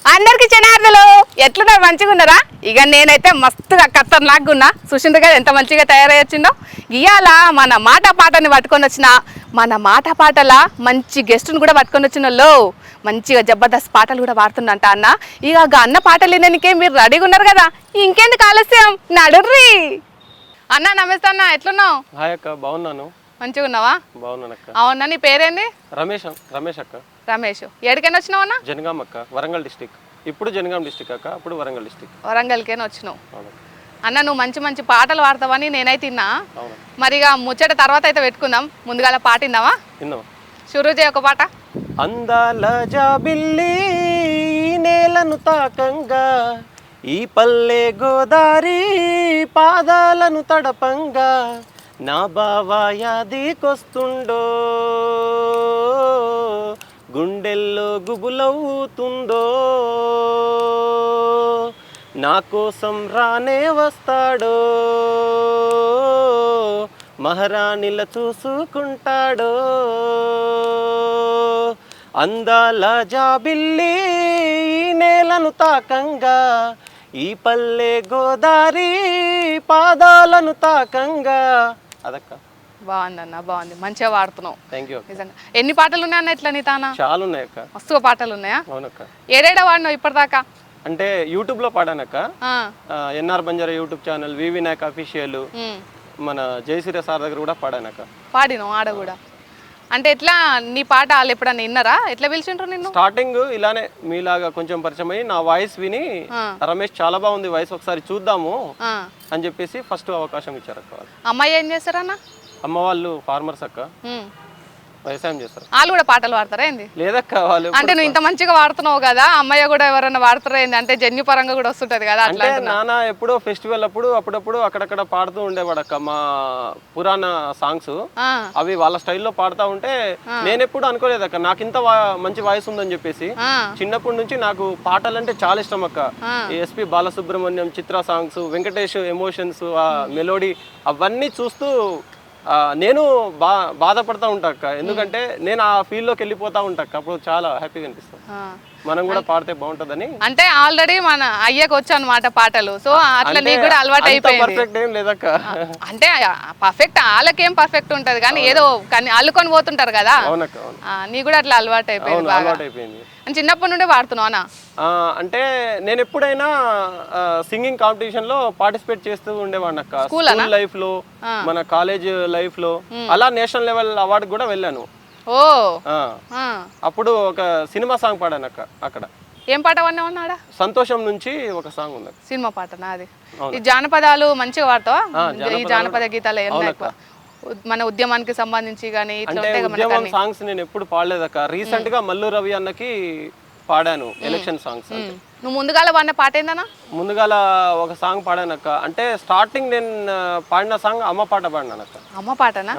అందరికి జనార్దలు ఎట్లున్నారు మంచిగా ఉన్నారా? ఇక నేనైతే మస్తుగా ఖతర్నాక్గా ఉన్నా. సుషింద్ గారు ఎంత మంచిగా తయారయ్యొచ్చిందో. ఇవాళ మన మాట పాటని పట్టుకొని వచ్చిన మన మాట పాటల మంచి గెస్ట్ని కూడా పట్టుకొని వచ్చిన మంచిగా జబర్దస్త్ పాటలు కూడా పాడుతుందంట అన్న. ఇక అన్న పాటలు వినడానికే మీరు రెడీగా ఉన్నారు కదా, ఇంకెందుకు ఆలస్యం, నడుర్రి. అన్న నమస్తే అన్న, ఎట్లున్నావు? హాయ్ అక్క, బాగున్నాను. మంచిగా ఉన్నావా? బాగున్నాను అక్క. అవునా, నీ పేరేంది? రమేష్ అక్క. రమేష్. ఎక్కడికైనా వచ్చినావు అన్న? జనగాం అక్క, వరంగల్ డిస్టిక్. ఇప్పుడు జనగాం డిస్టిక్ అక్క, అప్పుడు వరంగల్ డిస్టిక్. వరంగల్కేనా వచ్చినావు అన్న? నువ్వు మంచి మంచి పాటలు పాడతావని నేనైతే తిన్నా. మరి ఇక ముచ్చట తర్వాత అయితే పెట్టుకుందాం. ముందుగా పాట విన్నావా? విన్నావా? షురూ చేయ ఒక పాట. అందాల జాబిల్లి నేలను తాకంగా, ఈ పల్లె గోదారి పాదాలను తడపంగా, నా బావా యాదికొస్తుండో, గుండెల్లో గుబులవుతుందో, నా కోసం రానే వస్తాడో, మహారాణిల చూసుకుంటాడో. అందాల జాబిల్లి నేలను తాకంగా, ఈ పల్లె గోదారి పాదాలను తాకంగా. అదక్క. బాగుందన్న, బాగుంది, మంచిగా పాడుతున్నావు. Thank you. నిజంగా ఎన్ని పాటలు ఉన్నాయన్న ఇట్లా నీ తానా? చాలా ఉన్నాయి అక్క. మస్తుగా పాటలు ఉన్నాయా? అవునక్క. ఏడేడా వాడినావు ఇప్పటిదాకా? అంటే యూట్యూబ్ లో పాడానక్క. ఎన్ఆర్ బంజారా యూట్యూబ్ ఛానల్, వి వినాయక్ అఫీషియల్, మన జయసూర్య సార్ దగ్గర కూడా పాడానక్క. పాడినావు ఆడ కూడా? అంటే ఎట్లా నీ పాట వాళ్ళు ఎప్పుడన్నా విన్నారా? ఎట్లా పిలిచిండ్రు నిన్ను? స్టార్టింగ్ ఇలానే మీలాగా కొంచెం పరిచయం అయ్యి నా వాయిస్ విని, రమేష్ చాలా బాగుంది వాయిస్, ఒకసారి చూద్దాము అని చెప్పేసి ఫస్ట్ అవకాశం ఇచ్చారు అక్క. అమ్మాయి ఏం చేస్తారన్న? అమ్మ వాళ్ళు ఫార్మర్స్ అక్క, వ్యవసాయం చేస్తారు. వాళ్ళు కూడా పాటలు పాడతారా ఏంది? లేదక్క, వాళ్ళు అంటే నువ్వు ఇంత మంచిగా వాడుతున్నావు కదా, అమ్మాయి కూడా ఎవరైనా వాడతారా ఏంది? అంటే జన్యు పరంగా కూడా వస్తుంటది కదా అట్లా. అంటే నాన్న ఎప్పుడో ఫెస్టివల్ అప్పుడు అప్పుడప్పుడు అక్కడక్కడ పాడుతూ ఉండేవాడక్క మా పురాణ సాంగ్స్. అవి వాళ్ళ స్టైల్లో పాడుతూ ఉంటే నేను ఎప్పుడు అనుకోలేదక్క నాకు ఇంత మంచి వాయిస్ ఉందని చెప్పేసి. చిన్నప్పటి నుంచి నాకు పాటలు అంటే చాలా ఇష్టం అక్క. ఎస్పి బాలసుబ్రహ్మణ్యం, చిత్ర సాంగ్స్, వెంకటేష్ ఎమోషన్స్, ఆ మెలోడీ అవన్నీ చూస్తూ నేను బాధపడతా ఉంటా అక్క. ఎందుకంటే నేను ఆ ఫీల్డ్ లోకి వెళ్ళిపోతా ఉంటా అక్క. అప్పుడు చాలా హ్యాపీగా అనిపిస్తుంది, మనం కూడా పాడితే బాగుంటదని. అంటే ఆల్రెడీ మన అయ్యకు వచ్చు అన్నమాట పాటలు, సో అట్లా నీకు కూడా అలవాటు అయిపోయింది. పర్ఫెక్ట్ ఏం లేదక్క. అంటే పర్ఫెక్ట్ వాళ్ళకేం పర్ఫెక్ట్ ఉంటది కానీ ఏదో అల్లుకొని పోతుంటారు కదా. నీ కూడా అట్లా అలవాటు అయిపోయింది. చిన్నప్పటి నుండే పాడుతున్నావు అన్న? అంటే నేను ఎప్పుడైనా సింగింగ్ కాంపిటీషన్ లో పార్టిసిపేట్ చేస్తూ ఉండేవాడిని అక్క. స్కూల్ లైఫ్ లో, మన కాలేజ్ లైఫ్ లో, అలా నేషనల్ లెవెల్ అవార్డు కూడా వెళ్ళాను. ఓ, అప్పుడు ఒక సినిమా సాంగ్ పాడాను అక్క అక్కడ. ఏం పాట పాడినావు? సంతోషం నుంచి ఒక సాంగ్ ఉంది. సినిమా పాటనా అది? ఈ జానపదాలు మంచిగా పాడతావా? ఈ జానపద గీతాలు మన ఉద్యమానికి సంబంధించి కానీ ఉద్యమం సాంగ్స్ నేను ఎప్పుడు పాడలేదక్క. రీసెంట్ గా మల్లు రవి అన్నకి పాడాను ఎలక్షన్ సాంగ్స్. నువ్వు ముందుగాల పాడిన పాట ఏందన్నా? ముందుగాల ఒక సాంగ్ పాడానక్క. అంటే స్టార్టింగ్ నేను పాడిన సాంగ్ అమ్మ పాట పాడినానక్క. అమ్మ పాటనా?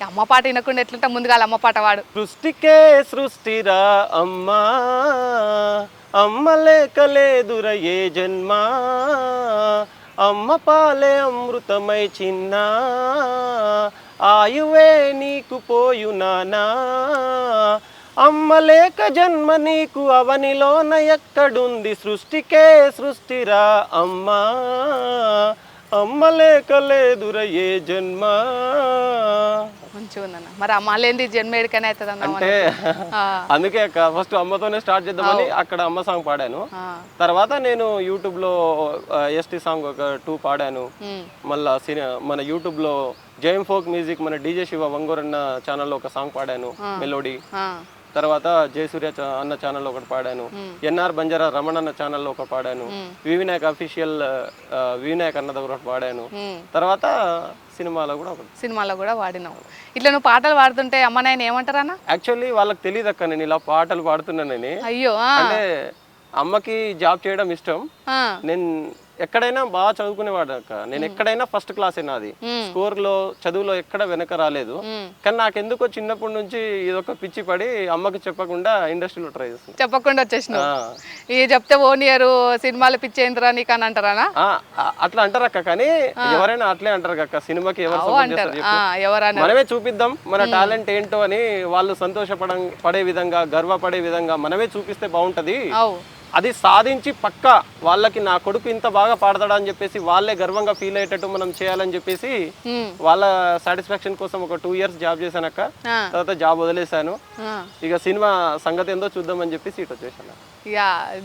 అమ్మ పాట వినకుండా ఎట్లుంటా, ముందుగాల అమ్మ పాట పాడు. సృష్టికే సృష్టిరా అమ్మా, అమ్మ లేకలేదుర ఏ జన్మ, అమ్మ పాలే అమృతమై చిన్న, ఆయువే నీకు పోయునానా, అమ్మ లేక జన్మ నీకు అవనిలోన ఎక్కడుంది, సృష్టికే సృష్టిరా అమ్మా, అమ్మ లేక లేదుర ఏ జన్మ. మంచిగా ఉందన్న. మరి అమ్మ లేని జన్మ ఎడికనే అవుతుంది అంటే అందుకే అక్క ఫస్ట్ అమ్మతోనే స్టార్ట్ చేద్దామని అక్కడ అమ్మ సాంగ్ పాడాను. తర్వాత నేను యూట్యూబ్ లో ఎస్టీ సాంగ్ ఒక 2 పాడాను. మళ్ళా మన యూట్యూబ్ లో జయం ఫోక్ మ్యూజిక్, మన డీజే శివ వంగూరన్న ఛానల్లో ఒక సాంగ్ పాడాను, మెలోడీ. తర్వాత జయసూర్య అన్న ఛానల్లో ఒకటి పాడాను. ఎన్ఆర్ బంజారా రమణ అన్న ఛానల్లో ఒక పాడాను. వి వినాయక్ అఫీషియల్ వినాయక్ అన్న దగ్గర ఒకటి పాడాను. తర్వాత సినిమాలో కూడా వాడినావు. ఇట్లా నువ్వు పాటలు పాడుతుంటే అమ్మ నాయన ఏమంటారన్నా? యాక్చువల్లీ వాళ్ళకి తెలియదు అక్క నేను ఇలా పాటలు పాడుతున్నానని. అయ్యో. అంటే అమ్మకి జాబ్ చేయడం ఇష్టం. నేను ఎక్కడైనా బాగా చదువుకునేవాడు అక్క. నేను ఎక్కడైనా ఫస్ట్ క్లాసే నాది. స్కోర్ లో చదువులో ఎక్కడ వెనక రాలేదు. కానీ నాకెందుకో చిన్నప్పటి నుంచి ఇదొక పిచ్చి పడి అమ్మకి చెప్పకుండా ఇండస్ట్రీలో ట్రై చేస్తాను. చెప్పకుండా వచ్చేసిన చెప్తే ఓనియరు సినిమాలు పిచ్చి ఏంటరా నీకు అని అంటారా? అట్లా అంటారు అక్క. కానీ ఎవరైనా అట్లే అంటారు అక్క. సినిమాకి మనమే చూపిద్దాం మన టాలెంట్ ఏంటో అని వాళ్ళు సంతోషపడే విధంగా, గర్వపడే విధంగా మనమే చూపిస్తే బాగుంటది అది సాధించి పక్క వాళ్ళకి నా కొడుకు ఇంత బాగా పాడతాడా అని చెప్పేసి వాళ్ళే గర్వంగా ఫీల్ అయ్యేటట్టు మనం చేయాలని చెప్పేసి వాళ్ళ సాటిస్ఫాక్షన్ కోసం ఒక 2 years జాబ్ చేశానక్క. తర్వాత జాబ్ వదిలేశాను. ఇక సినిమా సంగతి ఏందో చూద్దామని చెప్పేసి ఇటు వచ్చేసాను. ఇక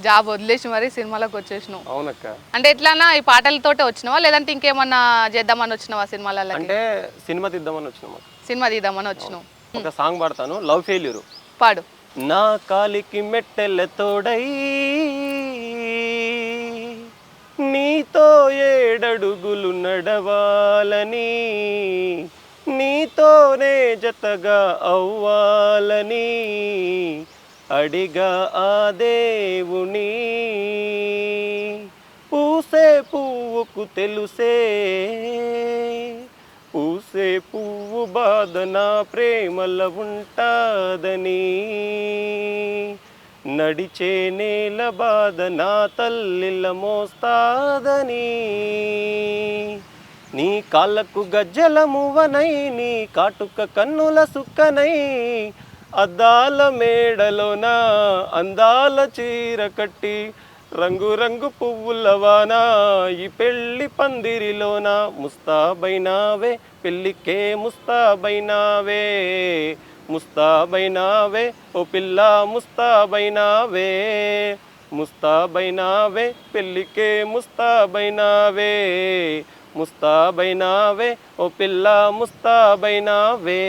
జాబ్ వదిలేసి మరి సినిమాలోకి వచ్చేసినావు. అవునక్క. అంటే ఎట్లానా ఈ పాటలతోటే వచ్చినావా లేదంటే ఇంకేమన్నా చేద్దామని వచ్చినావా సినిమాలలో? అంటే సినిమా తీద్దామని వచ్చినాము. సినిమా తీద్దామని వచ్చినావు. ఒక సాంగ్ పాడతాను, లవ్ ఫెయిల్యూర్. పాడు. నా కాలికి మెట్టెల తోడై నీతో 7 అడుగులు నడవాలని, నీతోనే జతగా అవ్వాలని అడిగా ఆ దేవుని. పూసే పువ్వుకు తెలుసే, పూసే పువ్వు బాధ నా ప్రేమల ఉంటాదని, నడిచే నేల బాధ నా తల్లిల మోస్తాదని, నీ కాళ్ళకు గజ్జల మువ్వనై, నీ కాటుక కన్నుల సుక్కనై, అద్దాల మేడలోన అందాల చీర కట్టి, రంగు రంగు పువ్వుల వాన ఈ పెళ్లి పందిరిలోన, ముస్తాబైనావే పెళ్ళికే ముస్తాబైనావే, ముస్తాబైనావే ఓ పిల్ల ముస్తాబైనావే, ముస్తాబైనావే పెళ్ళికే ముస్తాబైనావే, ముస్తాబైనావే ఓ పిల్ల ముస్తాబైనావే.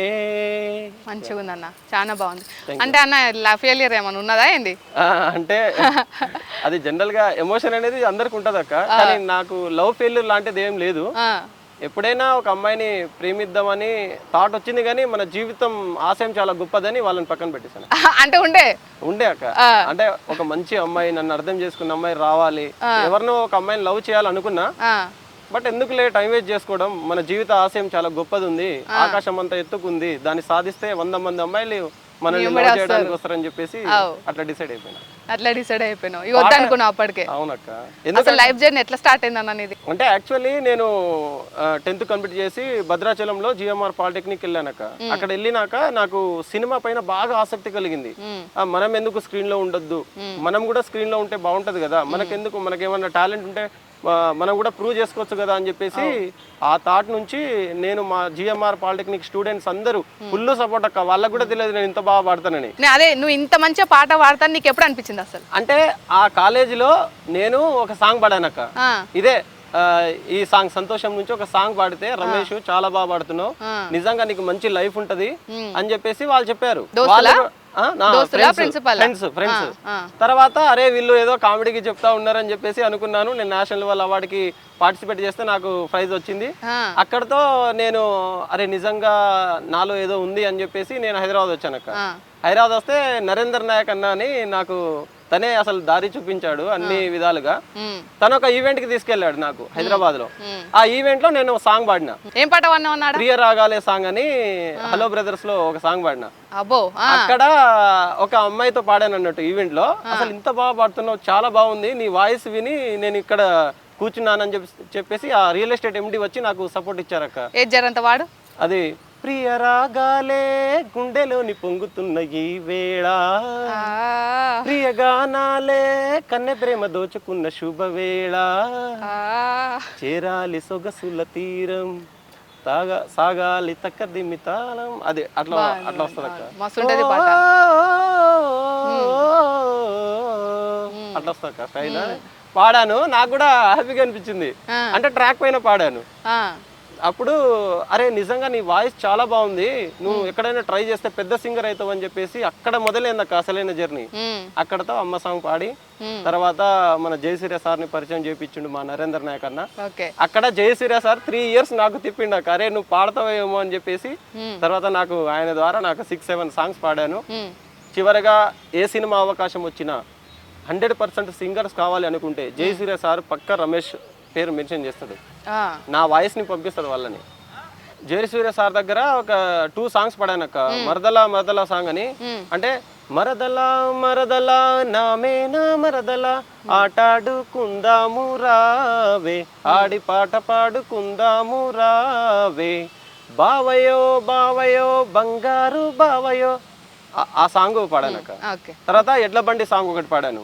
మంచిగా ఉందన్న, చాలా బాగుంది. అంటే అన్న లవ్ ఫెయిలియర్ ఏమైనా ఉన్నదా ఏంది? అంటే అది జనరల్ గా ఎమోషన్ అనేది అందరికి ఉంటది అక్క, కానీ నాకు లవ్ ఫెయిల్యూర్ లాంటిది ఏం లేదు. ఎప్పుడైనా ఒక అమ్మాయిని ప్రేమిద్దామని థాట్ వచ్చింది, కానీ మన జీవితం ఆశయం చాలా గొప్పదని వాళ్ళని పక్కన పెట్టేశాను. అంటే ఉండే అక్క, అంటే ఒక మంచి అమ్మాయి, నన్ను అర్థం చేసుకున్న అమ్మాయి రావాలి, ఎవరినో ఒక అమ్మాయిని లవ్ చేయాలనుకున్నా, బట్ ఎందుకులే టైం వేస్ట్ చేసుకోవడం, మన జీవిత ఆశయం చాలా గొప్పది ఉంది, ఆకాశం అంతా ఎత్తుకుంది, దాన్ని సాధిస్తే 100 మంది అమ్మాయిలు మనల్ని లవ్ చేయడానికి వస్తారని చెప్పేసి అట్లా డిసైడ్ అయిపోయినా. ఇక వద్దనుకున్నావు అప్పటికే? అవునక్క. ఎందుకంటే లైఫ్ జర్నీ ఎట్లా స్టార్ట్ అయింది అన్న నీది? అంటే యాక్చువల్లీ నేను 10th కంప్లీట్ చేసి భద్రాచలంలో GMR పాలిటెక్నిక్ వెళ్ళానక్క. అక్కడ వెళ్ళినాక నాకు సినిమా పైన బాగా ఆసక్తి కలిగింది. మనం ఎందుకు స్క్రీన్ లో ఉండొద్దు, మనం కూడా స్క్రీన్ లో ఉంటే బాగుంటది కదా, మనకెందుకు, మనకేమన్నా టాలెంట్ ఉంటే మనం కూడా ప్రూవ్ చేసుకోవచ్చు కదా అని చెప్పేసి ఆ థాట్ నుంచి నేను మా GMR పాలిటెక్నిక్ స్టూడెంట్స్ అందరూ ఫుల్ సపోర్ట్ అక్క. వాళ్ళకు కూడా తెలియదు నేను ఇంత బాగా పాడతానని. అదే నువ్వు ఇంత మంచిగా పాట పాడతాను నీకు ఎప్పుడు అనిపించింది అసలు? అంటే ఆ కాలేజీలో నేను ఒక సాంగ్ పాడానక్క, ఇదే ఈ సాంగ్ సంతోషం నుంచి ఒక సాంగ్ పాడితే, రమేష్ చాలా బాగా పాడుతున్నావు, నిజంగా నీకు మంచి లైఫ్ ఉంటది అని చెప్పేసి వాళ్ళు చెప్పారు. ఫ్రెండ్స్ తర్వాత అరే వీళ్ళు ఏదో కామెడీకి చెప్తా ఉన్నారని చెప్పేసి అనుకున్నాను. నేను నేషనల్ లెవెల్ అవార్డుకి పార్టిసిపేట్ చేస్తే నాకు ప్రైజ్ వచ్చింది. అక్కడతో నేను అరే నిజంగా నాలో ఏదో ఉంది అని చెప్పేసి నేను హైదరాబాద్ వచ్చానక్క. హైదరాబాద్ వస్తే నరేందర్ నాయక్ అన్న అని నాకు తనే అసలు దారి చూపించాడు అన్ని విధాలుగా. తను ఒక ఈవెంట్ కి తీసుకెళ్లాడు నాకు హైదరాబాద్ లో. ఆ ఈవెంట్ లో నేను సాంగ్ పాడినా. ఏం పాట పాడినా? ప్రియ రాగాలే సాంగ్ అని హలో బ్రదర్స్ లో ఒక సాంగ్ పాడినా. అక్కడ ఒక అమ్మాయితో పాడాను అన్నట్టు ఈవెంట్ లో. అసలు ఇంత బాగా పాడుతున్నావు, చాలా బాగుంది, నీ వాయిస్ విని నేను ఇక్కడ కూర్చున్నానని చెప్పేసి ఆ రియల్ ఎస్టేట్ MD వచ్చి నాకు సపోర్ట్ ఇచ్చారక్క. ఏది జరంత వాడు? అది ప్రియ రాగాలే గుండెలోని పొంగుతున్న ఈ వేళ, ప్రియ గానాలే కన్నె ప్రేమ దోచుకున్న శుభవేళ, చేరాలి సొగసుల తీరం సాగాలి తక్కదిమ్మి తాళం. అది అట్లా వస్తుంది అక్క, అట్లా వస్తుంది అక్క స్టైల్. పాడాను, నాకు కూడా హ్యాపీగా అనిపించింది. అంటే ట్రాక్ పైన పాడాను. అప్పుడు అరే నిజంగా నీ వాయిస్ చాలా బాగుంది, నువ్వు ఎక్కడైనా ట్రై చేస్తే పెద్ద సింగర్ అవుతావు అని చెప్పేసి అక్కడ మొదలైందక్క అసలైన జర్నీ. అక్కడతో అమ్మ సాంగ్ పాడి తర్వాత మన జయసూర్య సార్ ని పరిచయం చేయించిండు మా నరేందర్ నాయక్ అన్న. అక్కడ జయసూర్య సార్ 3 years నాకు తిప్పిండక, అరే నువ్వు పాడతావేమో అని చెప్పేసి. తర్వాత నాకు ఆయన ద్వారా నాకు 6-7 సాంగ్స్ పాడాను. చివరిగా ఏ సినిమా అవకాశం వచ్చినా 100% సింగర్స్ కావాలి అనుకుంటే జయసూర్య సార్ పక్క రమేష్ పేరు మెన్షన్ చేస్తాడు, నా వాయిస్ ని పంపిస్తాడు వాళ్ళని. జయసూర్య సార్ దగ్గర ఒక 2 సాంగ్స్ పాడానక్క. మరదలా మరదలా సాంగ్ అని, అంటే మరదలా మరదలా నామేనా మరదలా ఆటాడుకుందాము రావే, ఆడి పాట పాడుకుందాము రావే, బావయో బావయో బంగారు బావయో, ఆ సాంగ్ పాడానక్క. తర్వాత ఎడ్ల బండి సాంగ్ ఒకటి పాడాను.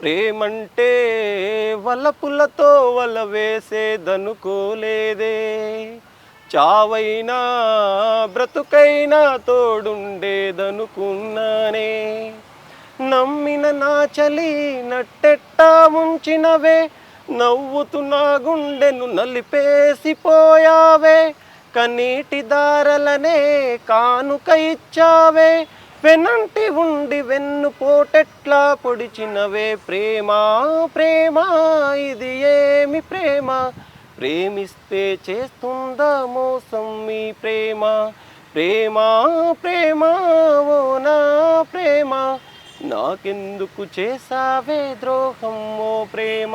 ప్రేమంటే వలపులతో వల వేసేదనుకోలేదే, చావైనా బ్రతుకైనా తోడుండేదనుకున్నానే, నమ్మిన నా చలి నట్టెట్టా ముంచినవే, నవ్వుతూ నా గుండెను నలిపేసిపోయావే, కన్నీటి దారలనే కానుక ఇచ్చావే, వెనంటి ఉండి వెన్ను పోటెట్లా పొడిచినవే, ప్రేమ ప్రేమ ఇది ఏమి ప్రేమ, ప్రేమిస్తే చేస్తుందా మోసం మీ ప్రేమ, ప్రేమ ప్రేమ ఓ నా ప్రేమ, నాకెందుకు చేసావే ద్రోహం ఓ ప్రేమ.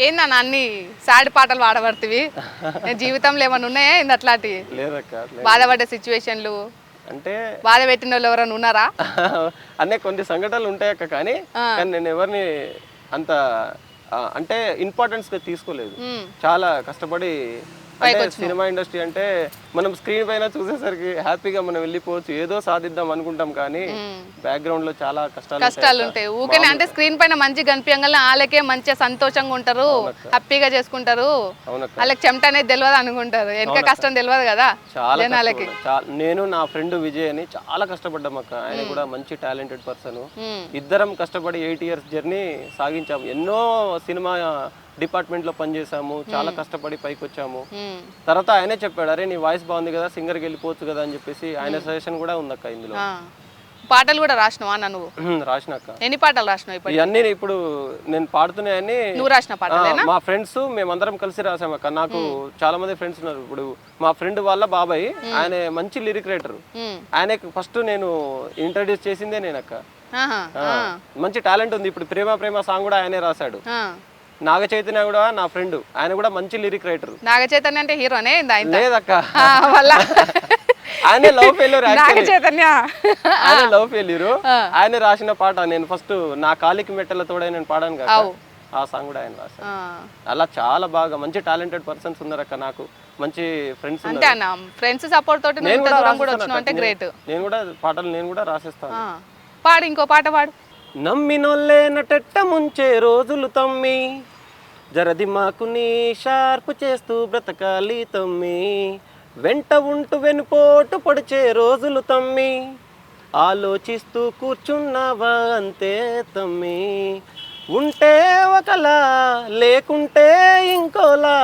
ఏందన్న అన్ని సాడ్ పాటలు పాడబడుతుంది? జీవితంలో ఏమైనా ఉన్నాయా ఏంది అట్లాంటివి? లేదక్క, బాధపడ్డ సిచ్యువేషన్లు అంటే బాధ పెట్టిన వాళ్ళు ఎవరైనా ఉన్నారా? అనే కొన్ని సంఘటనలు ఉంటాయక్క, కానీ నేను ఎవరిని అంత అంటే ఇంపార్టెన్స్ గా తీసుకోలేదు. చాలా కష్టపడి, అంటే సినిమా ఇండస్ట్రీ అంటే మనం స్క్రీన్ పైన చూసేసరికి హ్యాపీగా మనం వెళ్ళిపోవచ్చు, ఏదో సాధిద్దాం అనుకుంటాం, కానీ బ్యాక్గ్రౌండ్ లో చాలా కష్టాలు ఉంటాయి. ఊకనే అంటే స్క్రీన్ పైన మంచి కనిపించగానే వాళ్ళకే మంచిగా సంతోషంగా ఉంటారు, హ్యాపీగా చేసుకుంటారు, వాళ్ళకి చెమట అనేది తెలియదు అనుకుంటారు, వెనక కష్టం తెలియదు కదా జనాలకి. నేను నా ఫ్రెండ్ విజయ్ అని చాలా కష్టపడ్డాం అక్క, ఆయన కూడా మంచి టాలెంటెడ్ పర్సన్. ఇద్దరం కష్టపడి 8 years జర్నీ సాగించాము, ఎన్నో సినిమా డిపార్ట్మెంట్ లో పనిచేసాము, చాలా కష్టపడి పైకి వచ్చాము. తర్వాత ఆయనే చెప్పాడు, అరే నీ వాయిస్ బాగుంది కదా, సింగర్కి వెళ్ళిపోవచ్చు కదా అని చెప్పేసి ఆయన సజెషన్ కూడా ఉందక్క ఇందులో. పాటలు కూడా రాసినావా నువ్వు? రాసినాక. ఎన్ని పాటలు రాసినావు ఇప్పుడు? ఇవన్నీ ఇప్పుడు నేను పాడుతున్నాయని నువ్వు రాసిన పాటలేనా? మా ఫ్రెండ్స్ మేమందరం కలిసి రాసామక్క. నాకు చాలా మంది ఫ్రెండ్స్ ఉన్నారు. ఇప్పుడు మా ఫ్రెండ్ వాళ్ళ బాబాయ్ ఆయన మంచి లిరిక్ రైటర్, ఆయనకి ఫస్ట్ నేను ఇంట్రడ్యూస్ చేసిందే నేనక్క. మంచి టాలెంట్ ఉంది. ఇప్పుడు ప్రేమ ప్రేమ సాంగ్ కూడా ఆయనే రాశాడు. నాగ చైతన్య కూడా నా ఫ్రెండ్, ఆయన కూడా మంచి లిరిక్ రైటర్. నాగ చైతన్య అంటే హీరోనే? లేదక్క, ఆయన లవ్ ఫెయిల్యూర్. ఆయన లవ్ ఫెయిల్యూర్, ఆయన రాసిన పాట నేను ఫస్ట్ నా కాలికి మెట్టల తోడై నేను పాడాను కదా, ఆ సాంగ్ కూడా ఆయన రాశారు. అలా చాలా బాగా మంచి టాలెంటెడ్ పర్సన్స్ ఉన్నారక్క, నాకు మంచి ఫ్రెండ్స్ ఉన్నారు. ఫ్రెండ్స్ సపోర్ట్ తోటి నేను కూడా పాటలు నేను కూడా రాసేస్తాను. పాడు, ఇంకో పాట పాడు. నమ్మినొల్లే నటెట్ట ముంచే రోజులు తమ్మి, జరది మాకు నీ షార్ప్ చేస్తూ బ్రతకాలి తమ్మి, వెంట ఉంటూ వెనుపోటు పొడిచే రోజులు తమ్మి, ఆలోచిస్తూ కూర్చున్నావా అంతే తమ్మి, ఉంటే ఒకలా లేకుంటే ఇంకోలా,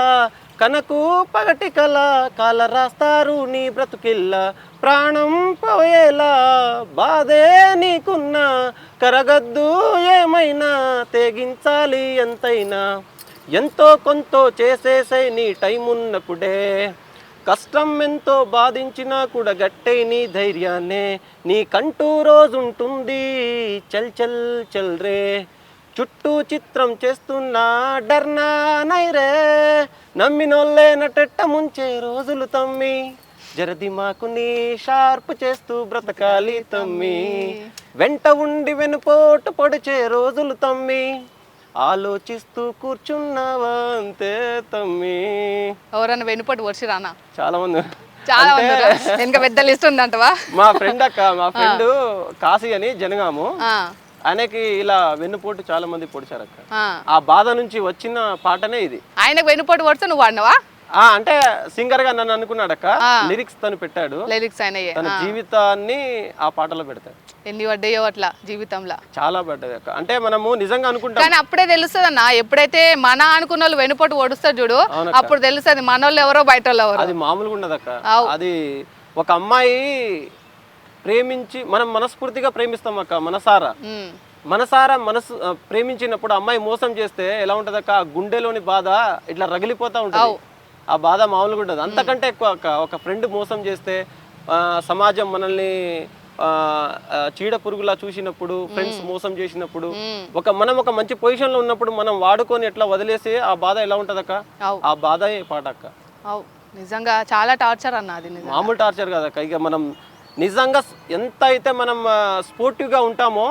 కనకు పగటి కల కాల రాస్తారు నీ బ్రతుకిల్లా, ప్రాణం పోయేలా బాధే నీకున్నా, కరగద్దు ఏమైనా తెగించాలి ఎంతైనా, ఎంతో కొంత చేసేసై నీ టైం ఉన్నప్పుడే, కష్టం ఎంతో బాధించినా కూడా గట్టై నీ ధైర్యాన్నే, నీకంటూ రోజుంటుంది చల్ చల్ చల్ రే, చుట్టూ చిత్రం చేస్తున్నా డర్నా నైరే, నమ్మినోళ్ళే నటెట్ట ముంచే రోజులు తమ్మి, జరది మాకు నీ షార్ప్ చేస్తూ బ్రతకాలి తమ్మి, వెంట ఉండి వెనుపోటు పొడిచే రోజులు తమ్మి, ఆలోచిస్తూ కూర్చున్నావా అంతే తమ్మి. ఎవరన్నా వెనుపోటు వచ్చి రానా? చాలా మంది, చాలా ఇంకా పెద్ద లిస్ట్ ఉందంటవా? మా ఫ్రెండ్ అక్క, మా ఫ్రెండ్ కాశీ అని జనగాము, ఆయనకి ఇలా వెన్నుపోటు చాలా మంది పొడిచారు అక్క. ఆ బాధ నుంచి వచ్చిన పాటనే ఇది. ఆయనకు వెన్నుపోటు పొడితే నువ్వు వాడినవా? అంటే సింగర్ గా నన్ను అనుకున్నాడక్క, లిరిక్స్ తను పెట్టాడు, లిరిక్స్ ఆయన తన జీవితాన్ని ఆ పాటలో పెడతాడు. ఎన్ని పడ్డాయో అట్లా జీవితంలో చాలా పడ్డాయి అక్క. అంటే మనము నిజంగా అనుకుంటాం, కానీ అప్పుడే తెలుస్తుంది అన్న, ఎప్పుడైతే మన అనుకున్న వాళ్ళు వెనుపోటు ఓడుస్తారు చూడు, అప్పుడు తెలుస్తుంది మన వాళ్ళు ఎవరో బయట వాళ్ళు ఎవరో. అది మామూలుగా ఉండదక్క. అది ఒక అమ్మాయి ప్రేమించి మనం మనస్ఫూర్తిగా ప్రేమిస్తాం అక్క, మనసారా మనసు ప్రేమించినప్పుడు అమ్మాయి మోసం చేస్తే ఎలా ఉంటది అక్క, గుండెలోని బాధ ఇట్లా రగిలిపోతా ఉంటుంది. ఆ బాధ మామూలుగా ఉండదు, అంతకంటే ఎక్కువ అక్క. ఒక ఫ్రెండ్ మోసం చేస్తే, సమాజం మనల్ని చీడ పురుగులా చూసినప్పుడు, ఫ్రెండ్స్ మోసం చేసినప్పుడు, మనం ఒక మంచి పొజిషన్ లో ఉన్నప్పుడు మనం వాడుకొని ఎట్లా వదిలేసి ఆ బాధ ఎలా ఉంటదక్క, ఆ బాధ పాట అక్క. నిజంగా చాలా టార్చర్ అన్న, అది మామూలు టార్చర్ కదక్క. ఇక మనం నిజంగా ఎంత అయితే మనం స్పోర్టివ్ గా ఉంటామో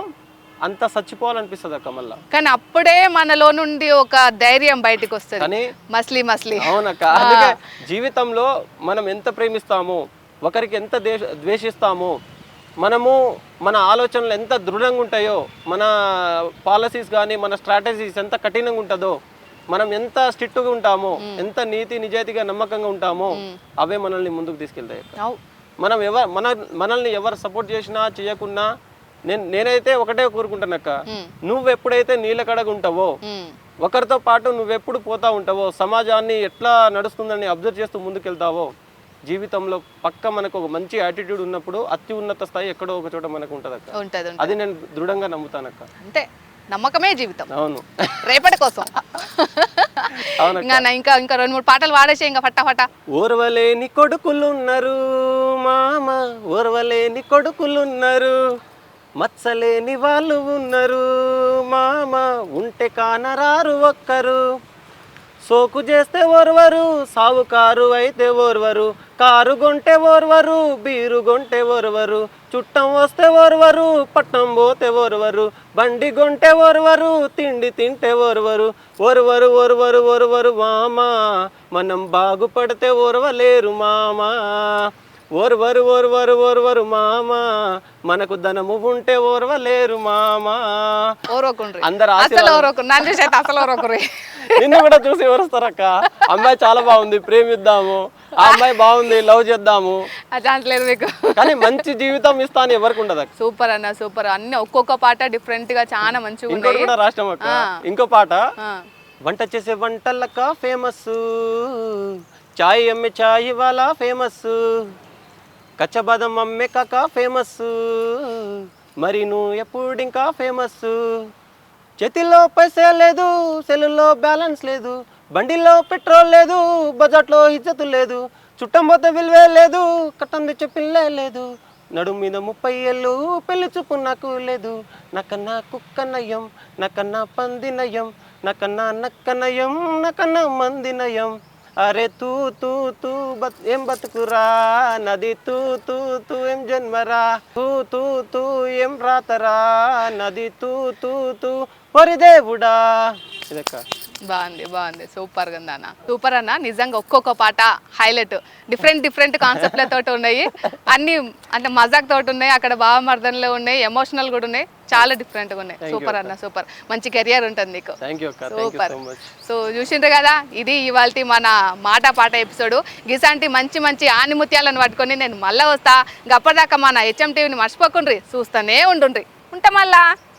అంత చచ్చిపోవాలనిపిస్తుంది అక్క మళ్ళా. కానీ అప్పుడే మనలో నుండి ఒక ధైర్యం బయటకు వస్తుంది, మస్లీ. అవునక్క, అందుకే జీవితంలో మనం ఎంత ప్రేమిస్తామో, ఒకరికి ఎంత ద్వేషిస్తామో, మనము మన ఆలోచనలు ఎంత దృఢంగా ఉంటాయో, మన పాలసీస్ కానీ మన స్ట్రాటజీస్ ఎంత కఠినంగా ఉంటుందో, మనం ఎంత స్ట్రిక్ట్గా ఉంటామో, ఎంత నీతి నిజాయితీగా నమ్మకంగా ఉంటామో అవే మనల్ని ముందుకు తీసుకెళ్తాయి. మనం మనల్ని ఎవరు సపోర్ట్ చేసినా చేయకున్నా నేనైతే ఒకటే కోరుకుంటానక్క, నువ్వు ఎప్పుడైతే నీళ్ళ కడగా ఉంటావో, ఒకరితో పాటు నువ్వెప్పుడు పోతా ఉంటావో, సమాజాన్ని ఎట్లా నడుస్తుందని అబ్జర్వ్ చేస్తూ ముందుకెళ్తావో, జీవితంలో పక్క మనకు ఒక మంచి యాటిట్యూడ్ ఉన్నప్పుడు అతి ఉన్నత స్థాయి ఎక్కడో ఒక చోట మనకు ఉంటుంది అక్క. అది నేను దృఢంగా నమ్ముతానక్క. అంతే, నమ్మకమే జీవితం. అవును, రేపటి కోసం. ఇంకా ఇంకా 2-3 పాటలు వాడేసే ఇంకా ఫటాఫటా. ఓర్వలేని కొడుకులున్నారు మామ, ఓర్వలేని కొడుకులున్నారు, మచ్చలేని వాళ్ళు ఉన్నారు మామ, ఉంటే కానరారు ఒక్కరు, సోకు చేస్తే ఓర్వరు, సావుకారు అయితే ఓర్వరు, కారు గొంటే ఓర్వరు, బీరు గొంటే ఓర్వరు, చుట్టం వస్తే ఓర్వరు, పట్నం పోతే ఓర్వరు, బండి గొంటే ఓర్వరు, తిండి తింటే ఓర్వరు, ఓర్వరు ఓర్వరు ఓర్వరు మామా, మనం బాగుపడితే ఓర్వలేరు మామా, ఓర్వరు ఓర్వరు ఓర్వరు మామా, మనకు ధనము ఉంటే ఓర్వలేరు మామా. అందరు నిన్ను కూడా చూసి ఎవరుస్తారక్క, అమ్మాయి చాలా బాగుంది, ప్రేమిద్దాము, ఆ అమ్మాయి బాగుంది, లవ్ చేద్దాము, లేదు మీకు. కానీ మంచి జీవితం ఇస్తాను ఎవరికి ఉండదు. సూపర్ అన్న, సూపర్. అన్ని ఒక్కొక్క పాట డిఫరెంట్ గా చాలా మంచిగా. ఇంకోటి కూడా రాష్ట్రం అక్క, ఇంకో పాట, వంట చేసే వంటలక ఫేమస్, చాయ్ అమ్మే చాయ్ వాళ్ళ ఫేమస్, కచ్చబాదం అమ్మే కాక ఫేమస్, మరి నువ్వు ఎప్పుడు ఇంకా ఫేమస్, చేతిలో పైసే లేదు, సెల్లులో బ్యాలెన్స్ లేదు, బండిలో పెట్రోల్ లేదు, బజార్లో ఇజ్జతు లేదు, చుట్టం పోతే విలువే లేదు, కట్టం తెచ్చే పిల్లే లేదు, నడుము మీద 30 ఏళ్ళు పెళ్లి చూపు నాకు లేదు, నాకన్నా కుక్క నయం, నాకన్నా పంది నయం, నాకన్నా నక్క నయం, నాకన్నా మంది నయం, అరే తూ తూ తూ ఏం బతుకురా, నది తూ తూ తూ ఏం జన్మరా, తూ తూ తూ ఏం రాతరా, నది తూ తూ తూ ఒరి దేవుడా. బాగుంది, బాగుంది, సూపర్ గా ఉంది అన్న. సూపర్ అన్న, నిజంగా ఒక్కొక్క పాట హైలైట్, డిఫరెంట్ కాన్సెప్ట్లతో ఉన్నాయి, అన్ని అంటే మజాక్ తోటి ఉన్నాయి, అక్కడ భావమర్దనలో ఉన్నాయి, ఎమోషనల్ కూడా ఉన్నాయి, చాలా డిఫరెంట్ గా ఉన్నాయి. సూపర్ అన్న, సూపర్. మంచి కెరియర్ ఉంటుంది నీకు. సూపర్. సో చూసిండ్రు కదా, ఇది ఇవాళ మన మాట పాట ఎపిసోడ్. గిసాంటి మంచి ఆనిముత్యాలను పట్టుకొని నేను మళ్ళీ వస్తా. గప్పటిదాకా మన HM టీవీని మర్చిపోకుండ్రి, చూస్తూనే ఉండుండ్రి. ఉంటా మళ్ళా.